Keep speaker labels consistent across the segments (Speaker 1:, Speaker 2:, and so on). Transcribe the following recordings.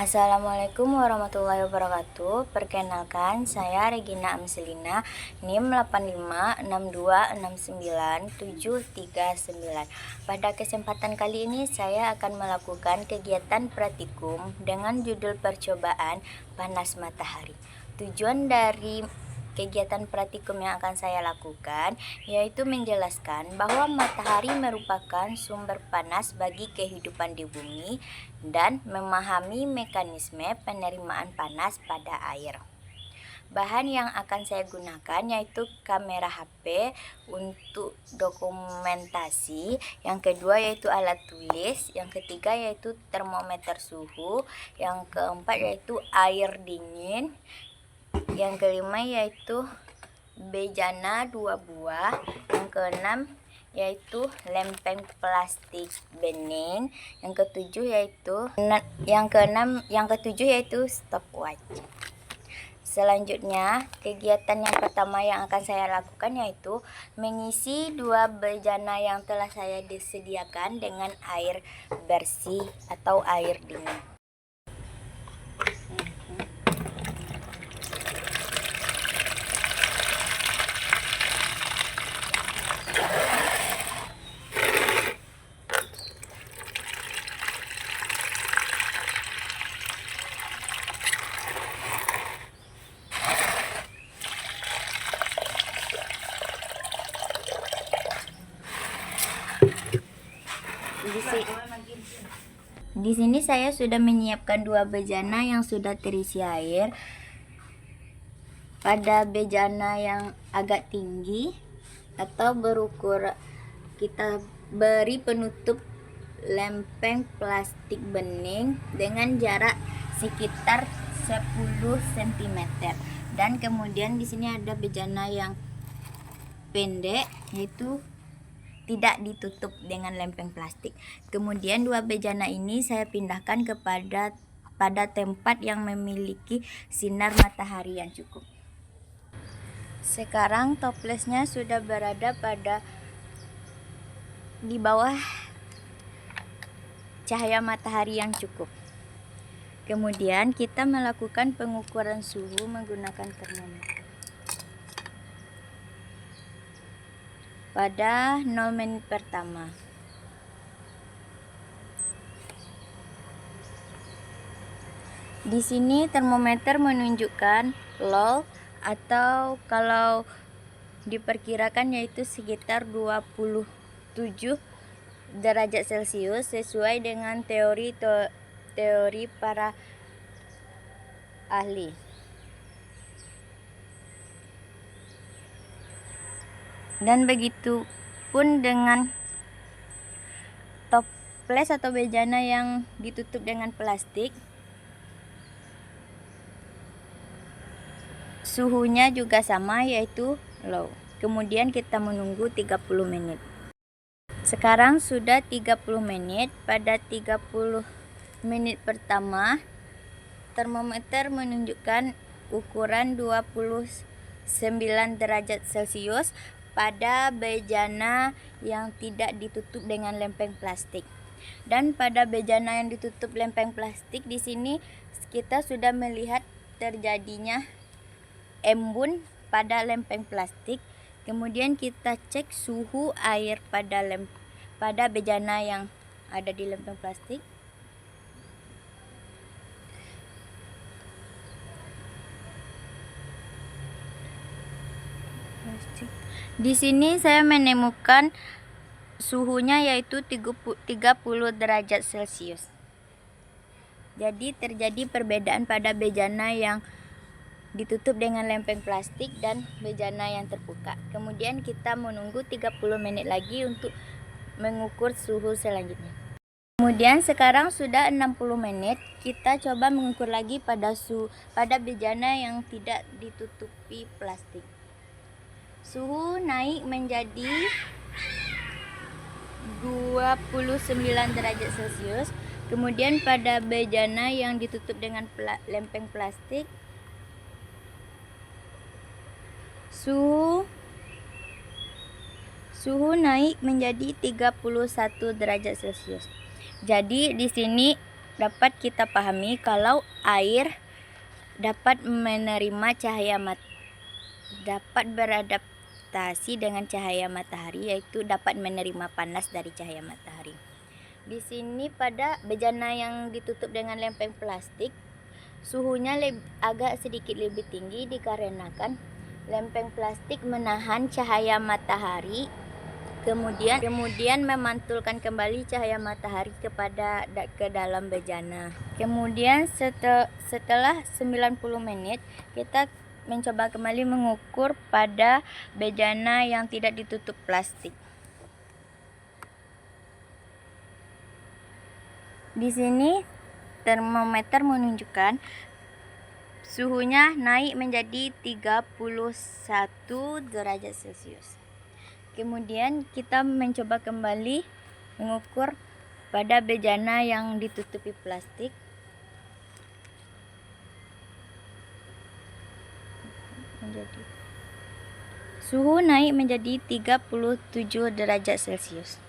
Speaker 1: Assalamualaikum warahmatullahi wabarakatuh. Perkenalkan, saya Regina Amselina, NIM 8562697339. Pada kesempatan kali ini saya akan melakukan kegiatan praktikum dengan judul percobaan panas matahari. Tujuan dari kegiatan praktikum yang akan saya lakukan yaitu menjelaskan bahwa matahari merupakan sumber panas bagi kehidupan di bumi dan memahami mekanisme penerimaan panas pada air. Bahan yang akan saya gunakan yaitu kamera HP untuk dokumentasi, yang kedua yaitu alat tulis, yang ketiga yaitu termometer suhu, yang keempat yaitu air dingin, yang kelima yaitu bejana 2 buah, yang keenam yaitu lempeng plastik bening, yang ketujuh yaitu stopwatch. Selanjutnya, kegiatan yang pertama yang akan saya lakukan yaitu mengisi 2 bejana yang telah saya disediakan dengan air bersih atau air dingin. Di sini saya sudah menyiapkan 2 bejana yang sudah terisi air. Pada bejana yang agak tinggi atau berukur, kita beri penutup lempeng plastik bening dengan jarak sekitar 10 cm. Dan kemudian di sini ada bejana yang pendek, yaitu tidak ditutup dengan lempeng plastik. Kemudian 2 bejana ini saya pindahkan pada tempat yang memiliki sinar matahari yang cukup. Sekarang toplesnya sudah berada di bawah cahaya matahari yang cukup. Kemudian kita melakukan pengukuran suhu menggunakan termometer. Pada 0 menit pertama. Di sini termometer menunjukkan low, atau kalau diperkirakan yaitu sekitar 27 derajat Celcius sesuai dengan teori para ahli. Dan begitu pun dengan toples atau bejana yang ditutup dengan plastik, suhunya juga sama yaitu low. Kemudian kita menunggu 30 menit. Sekarang sudah 30 menit. Pada 30 menit pertama, termometer menunjukkan ukuran 29 derajat Celcius pada bejana yang tidak ditutup dengan lempeng plastik. Dan pada bejana yang ditutup lempeng plastik, di sini kita sudah melihat terjadinya embun pada lempeng plastik. Kemudian kita cek suhu air pada bejana yang ada di lempeng plastik. Di sini saya menemukan suhunya yaitu 30 derajat Celcius. Jadi terjadi perbedaan pada bejana yang ditutup dengan lempeng plastik dan bejana yang terbuka. Kemudian kita menunggu 30 menit lagi untuk mengukur suhu selanjutnya. Kemudian sekarang sudah 60 menit, kita coba mengukur lagi pada bejana yang tidak ditutupi plastik. Suhu naik menjadi 29 derajat Celcius. Kemudian pada bejana yang ditutup dengan lempeng plastik, suhu naik menjadi 31 derajat Celcius. Jadi di sini dapat kita pahami kalau air dapat menerima dapat beradaptasi dengan cahaya matahari, yaitu dapat menerima panas dari cahaya matahari. Di sini pada bejana yang ditutup dengan lempeng plastik, suhunya agak sedikit lebih tinggi dikarenakan lempeng plastik menahan cahaya matahari, kemudian memantulkan kembali cahaya matahari ke dalam bejana. Kemudian setelah 90 menit kita mencoba kembali mengukur pada bejana yang tidak ditutup plastik. Di sini termometer menunjukkan suhunya naik menjadi 31 derajat Celcius. Kemudian kita mencoba kembali mengukur pada bejana yang ditutupi plastik. Suhu naik menjadi 37 derajat Celcius.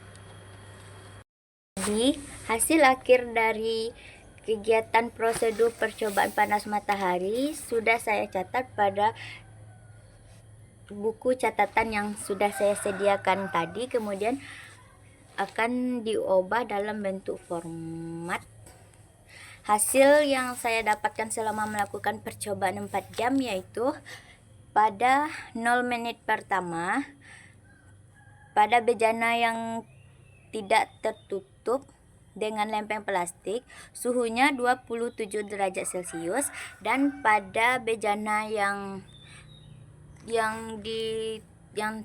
Speaker 1: Jadi, hasil akhir dari kegiatan prosedur percobaan panas matahari sudah saya catat pada buku catatan yang sudah saya sediakan tadi, kemudian akan diubah dalam bentuk format. Hasil yang saya dapatkan selama melakukan percobaan 4 jam yaitu pada 0 menit pertama pada bejana yang tidak tertutup dengan lempeng plastik suhunya 27 derajat Celcius, dan pada bejana yang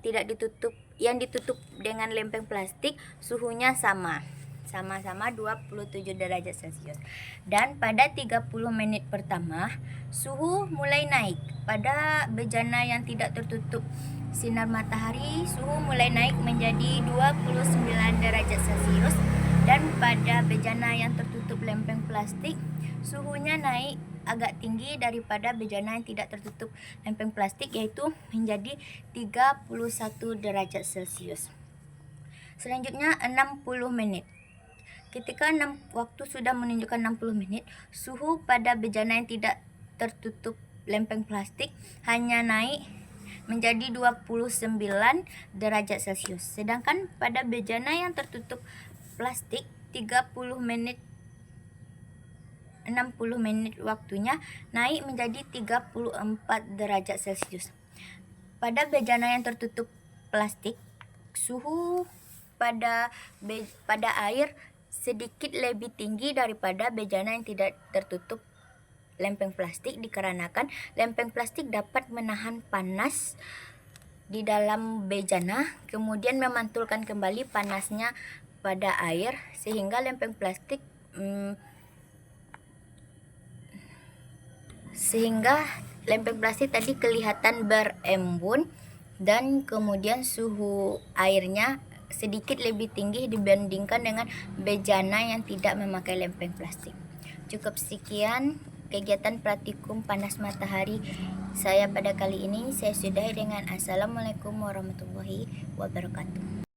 Speaker 1: tidak ditutup, yang ditutup dengan lempeng plastik suhunya sama-sama 27 derajat Celcius. Dan pada 30 menit pertama suhu mulai naik. Pada bejana yang tidak tertutup sinar matahari suhu mulai naik menjadi 29 derajat Celcius, dan pada bejana yang tertutup lempeng plastik suhunya naik agak tinggi daripada bejana yang tidak tertutup lempeng plastik, yaitu menjadi 31 derajat Celcius. Selanjutnya 60 menit. Ketika waktu sudah menunjukkan 60 menit, suhu pada bejana yang tidak tertutup lempeng plastik hanya naik menjadi 29 derajat Celcius. Sedangkan pada bejana yang tertutup plastik 60 menit waktunya naik menjadi 34 derajat Celcius. Pada bejana yang tertutup plastik, suhu pada air sedikit lebih tinggi daripada bejana yang tidak tertutup lempeng plastik, dikarenakan lempeng plastik dapat menahan panas di dalam bejana, kemudian memantulkan kembali panasnya pada air, sehingga lempeng plastik tadi kelihatan berembun, dan kemudian suhu airnya sedikit lebih tinggi dibandingkan dengan bejana yang tidak memakai lempeng plastik. Cukup sekian kegiatan praktikum panas matahari saya pada kali ini. Saya sudahi dengan Assalamualaikum warahmatullahi wabarakatuh.